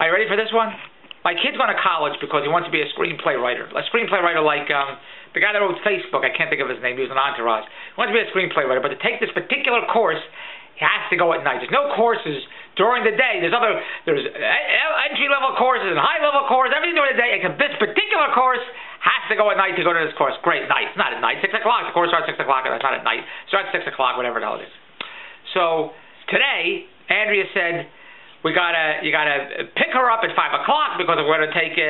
Are you ready for this one? My kid's going to college because he wants to be a screenplay writer. A screenplay writer like the guy that wrote Facebook. I can't think of his name. He was an Entourage. He wants to be a screenplay writer, but to take this particular course, he has to go at night. There's no courses during the day. There's entry-level courses and high-level courses, everything during the day, except this particular course has to go at night to go to this course. Great, night. It's not at night. 6 o'clock. The course starts 6 o'clock, and it's not at night. It starts 6 o'clock, whatever the hell it is. So today, Andrea said, you gotta pick her up at 5 o'clock because we're gonna take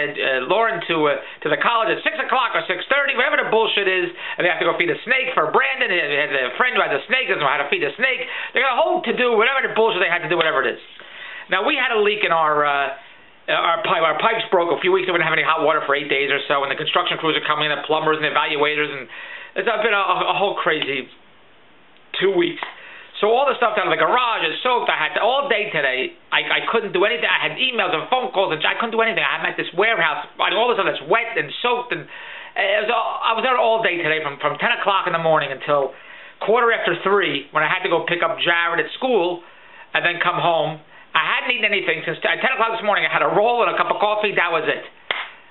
Lorne to the college at 6 o'clock or 6:30, whatever the bullshit is, and they have to go feed a snake for Brandon. He has a friend who has a snake, doesn't know how to feed a snake. They got a whole to do, whatever the bullshit they had to do, whatever it is. Now we had a leak in our pipes broke a few weeks ago. We didn't have any hot water for 8 days or so, and the construction crews are coming in, the plumbers and the evaluators, and it's been a whole crazy 2 weeks. So all the stuff down in the garage is soaked. I had to, all day today, I couldn't do anything. I had emails and phone calls, and I couldn't do anything. I'm at this warehouse, all this stuff that's wet and soaked, and I was there all day today from 10 o'clock in the morning until 3:15 when I had to go pick up Jared at school and then come home. I hadn't eaten anything since 10 o'clock this morning. I had a roll and a cup of coffee. That was it.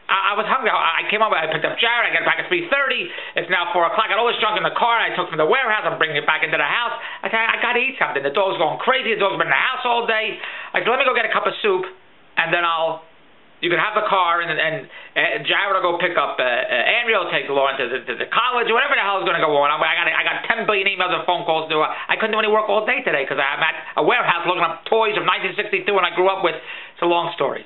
I was hungry. I came home, I picked up Jared, I got back at 3:30. It's now 4 o'clock. I got all this junk in the car, and I took from the warehouse. I'm bringing it back into the house. I said, I got to eat something. The dog's going crazy. The dog's been in the house all day. I said, let me go get a cup of soup, and then you can have the car, and Jared will go pick up, Andrea will take Lorne to the college, or whatever the hell is going to go on. I got 10 billion emails and phone calls to do. I couldn't do any work all day today because I'm at a warehouse looking up toys of 1962 and I grew up with. It's a long story.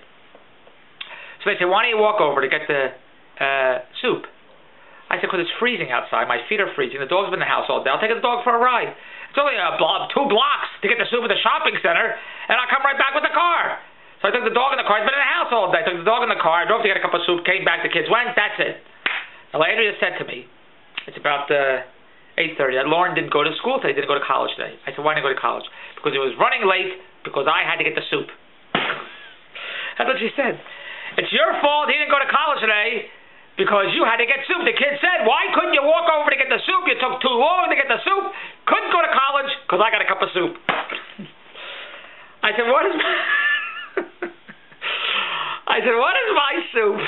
So they said, why don't you walk over to get the soup? I said, because it's freezing outside. My feet are freezing. The dog's been in the house all day. I'll take the dog for a ride. It's only 2 blocks to get the soup at the shopping center, and I'll come right back with the car. So I took the dog in the car. He's been in the house all day. I took the dog in the car. I drove to get a cup of soup, came back. The kids went. That's it. Now, Andrea said to me, it's about 8:30, that Lorne didn't go to school today. He didn't go to college today. I said, why didn't he go to college? Because he was running late because I had to get the soup. That's what she said. It's your fault he didn't go to college today because you had to get soup. The kid said, why couldn't you walk over to get the soup? You took too long to get the soup. Couldn't go to college because I got a cup of soup. I said, what is my soup?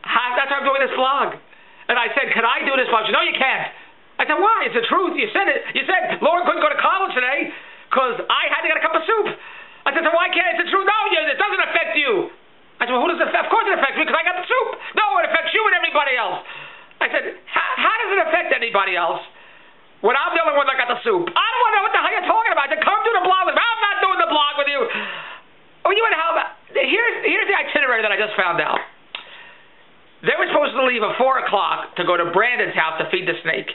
That's why I'm doing this vlog. And I said, can I do this vlog? She said, no, you can't. I said, why? It's the truth. You said it. You said Lorne couldn't go to college today because I had to get a cup of soup. I said, so why can't it? It's the truth. No, it doesn't affect you. I said, well, who does it affect? Of course it affects me because I got the soup. No, it affects you and everybody else. I said, how does it affect anybody else when I'm the only one that got the soup? I don't want to know what the hell you're talking about. I said, come do the blog with me. I'm not doing the blog with you. Oh, you and how about, here's the itinerary that I just found out. They were supposed to leave at 4 o'clock to go to Brandon's house to feed the snake.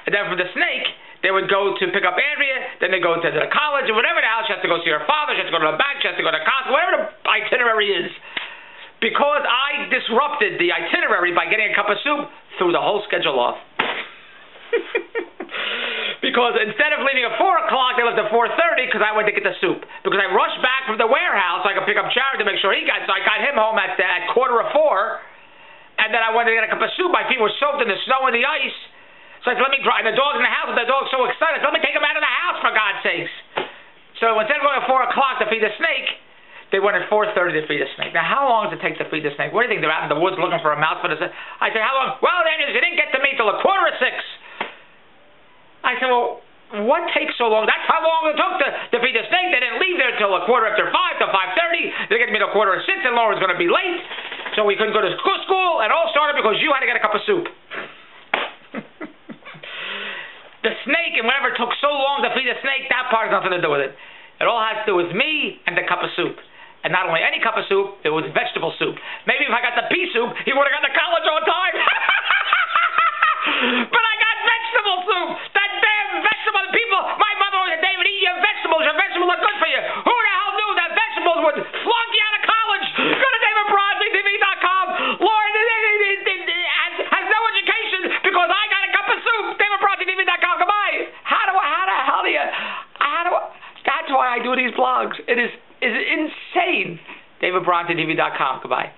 And then from the snake, they would go to pick up Andrea, then they go to the college, or whatever the hell. She has to go see her father, she has to go to the bank, she has to go to Costco, whatever the itinerary is. Because I disrupted the itinerary by getting a cup of soup, threw the whole schedule off. Because instead of leaving at 4 o'clock, they left at 4:30 because I went to get the soup. Because I rushed back from the warehouse so I could pick up Jared to make sure he got, so I got him home at 3:45, and then I went to get a cup of soup. My feet were soaked in the snow and the ice. So I said, let me drive, and the dog's in the house, and the dog's so excited, so let me take him out of the house, for God's sakes. So instead of going at 4 o'clock to feed the snake, they went at 4:30 to feed the snake. Now, how long does it take to feed the snake? What do you think? They're out in the woods looking for a mouse for the snake? I said, how long? Well, Daniel, you didn't get to me till 5:45. I said, well, what takes so long? That's how long it took to feed the snake. They didn't leave there till 5:45, till 5:30. They get to me till 5:45, and Lauren's going to be late. So we couldn't go to school, and it all started because you had to get a cup of soup. The snake, and whatever took so long to feed the snake, that part has nothing to do with it. It all has to do with me and the cup of soup. And not only any cup of soup, it was vegetable soup. Maybe if I got the pea soup, he would have got to college on time. But I got vegetable soup. That damn vegetable people. My mother always said, David, eat your vegetables. Your vegetables are good for you. Who the hell knew that vegetables would flunk you out of college? Go to DavidBronsteinTV.com. Lord has no education because I got a cup of soup. DavidBronsteinTV.com. Goodbye. That's why I do these blogs. It is insane. DavidBronsteinTV.com. Goodbye.